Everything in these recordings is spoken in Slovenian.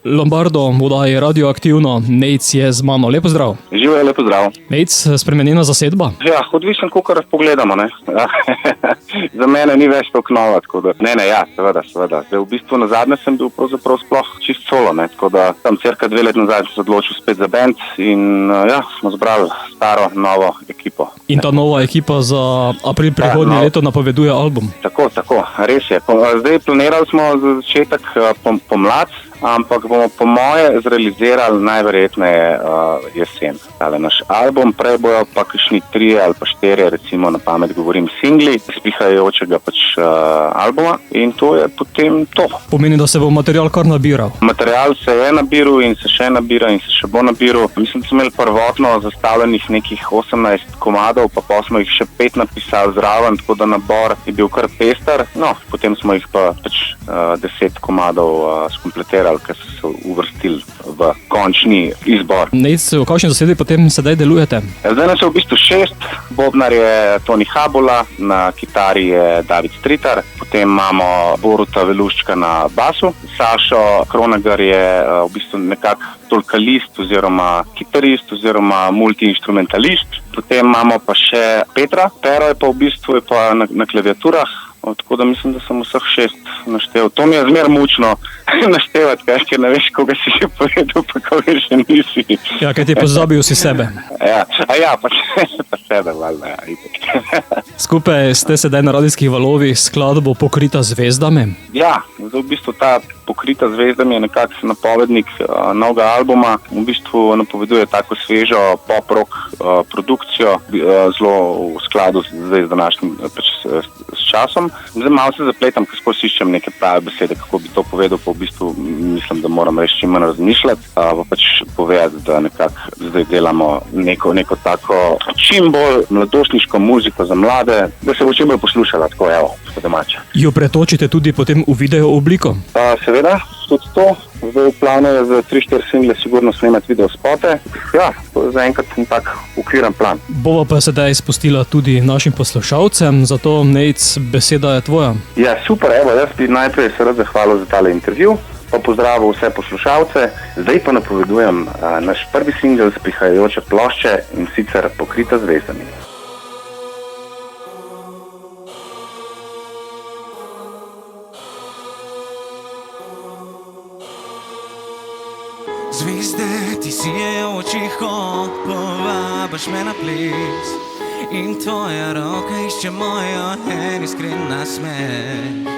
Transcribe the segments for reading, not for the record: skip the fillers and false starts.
Lombardo, voda je radioaktivno, Nejc je z mano. Lepo zdrav. Živijo, lepo zdrav. Nejc, spremenjena zasedba? Ja, odvisno, koliko pogledamo, ne. Za mene ni več toliko nova, tako da. Ja, seveda. Zdaj, v bistvu nazadnje sem bil pravzaprav sploh čist solo, ne, tako da tam cirka 2 leti nazaj sem se odločil spet za band in smo zbrali staro, novo ekipo. In ta nova ekipa za april prihodnje leto napoveduje album? Tako, res je. Zdaj planirali smo za začetek pomlad, ampak bomo po moje zrealizirali najverjetneje jesen. Tale naš album, prej bojo pa kakšni 3 ali pa 4, recimo na pamet govorim, singli iz prihajajočega albuma in to je potem to. Pomeni, da se bo material kar nabiral? Material se je nabiral in se še nabira in se še bo nabiral. Mislim, da smo imeli prvotno zastavljenih nekih 18 komadov, pa smo jih še 5 napisali zraven, tako da nabor je bil kar pester. No, potem smo jih pa 10 komadov skompletirali, ker so se uvrstili v končni izbor. Nejc, v kakšni zasedbi potem sedaj delujete? Zdaj nas je v bistvu 6. Bobnar je Toni Habula, na kitari je David Stritar, potem imamo Boruta Veluščka na basu, Sašo Kronagar je v bistvu nekako tolkalist oziroma kitarist oziroma multiinstrumentalist, potem imamo pa še Petra, Pero je pa v bistvu na klaviaturah. Tako da mislim, da sem vseh 6 naštel. To mi je zmer mučno naštevati, ker ne veš, koga si že povedal, pa koga še nisi. Ja, kaj ti pozabil si sebe. Pa sebe, valjda, itak. Skupaj ste sedaj na radijskih valovih skladbo Pokrita zvezdami? Ja, zdaj v bistvu ta Pokrita zvezdami je nekako napovednik novega albuma. V bistvu napoveduje tako svežo pop-rock produkcijo, zelo v skladu zdaj z današnjim s časom. Zdaj malo se zapletam, ker skozi iščem neke prave besede, kako bi to povedal, pa v bistvu mislim, da moram reči čim manj razmišljati, pa povedati, da nekako zdaj delamo neko tako čim bolj mladošniško muziko za mlade, da se bo čim bolj poslušala, tako evo, po domače. Jo pretočite tudi potem v video obliko? Seveda, tudi to. Zdaj v planu je za 3-4 single sigurno snemati video spote. Ja, zaenkrat sem tak okviren plan. Bova pa sedaj spustila tudi našim poslušalcem, zato Nejc, beseda je tvoja. Ja, super, evo, jaz bi najprej se rad zahvalil za tale intervju, pa pozdravil vse poslušalce. Zdaj pa napovedujem naš prvi single z prihajajoče plošče in sicer Pokrita zvezdami. Zvezde ti sijejo v očih, povabiš me na ples in tvoja roka išče mojo en iskren nasmeh.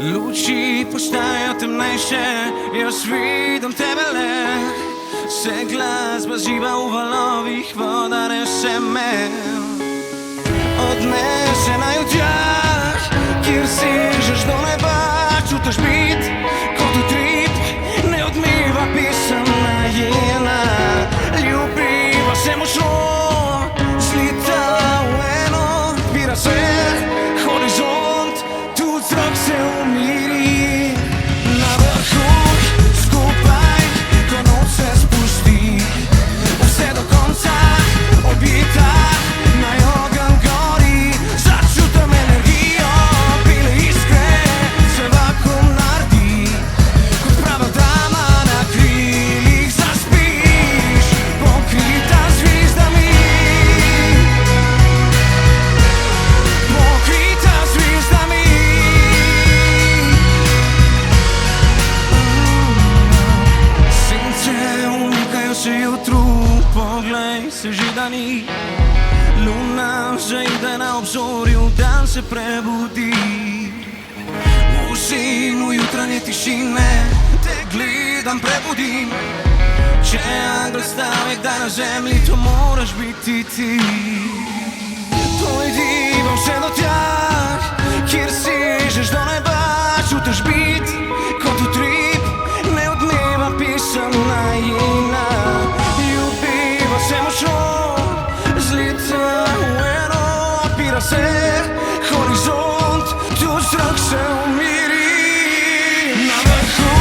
Luči postajajo temnejše, jaz vidim tebe le, se glasba živa v valovih, voda nese me, odnese naju tja, kjer sežeš do neba, čutiš bit kot utrip, ne odmiva pisemna jena, ljubiva se močno, slita v eno, odpira se horizont, tudi zrak se umiri. Na vrhu skupaj, ko noč se spusti, vse do konca obita, naj ogenj gori, začutim energijo, bile iskre se vakuum naredi, kot prava dama na krilih zaspiš, pokrita zvezdami, pokrita zvezdami. Sence umikajo se jutru, poglej se že dani, luna že ide na obzorju, dan se prebudi. V sinu jutranje tišine te gledam, prebudim, če angel stave kdaj na zemlji, to moraš biti ti. Dojdiva vse do tja, kjer sežeš do neba, čutiš bit kot utrip, ne odmeva pisemna jena, ljubiva se močno, zlita v eno, odpira se horizont, tudi zrak se umiri. Na vrhu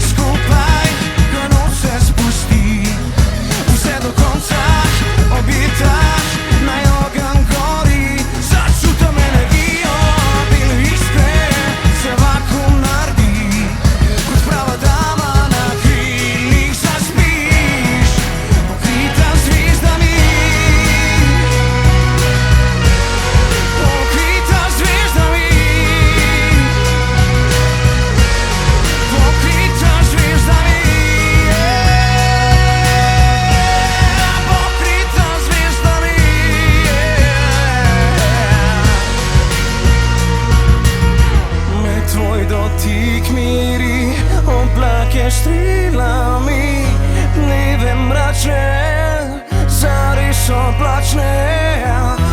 skupaj, ko noč se spusti, vse do konca obita, naj ogenj gori, začutim energijo, bile iskre se vakuum naredi, kot prava dama na je strilami, dneve mračne, zari so plačne.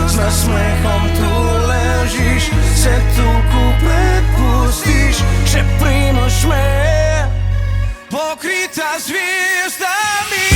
Z nasmehom tu ležiš, se tuku prepustiš, še primaš me, pokrita zvijezdami.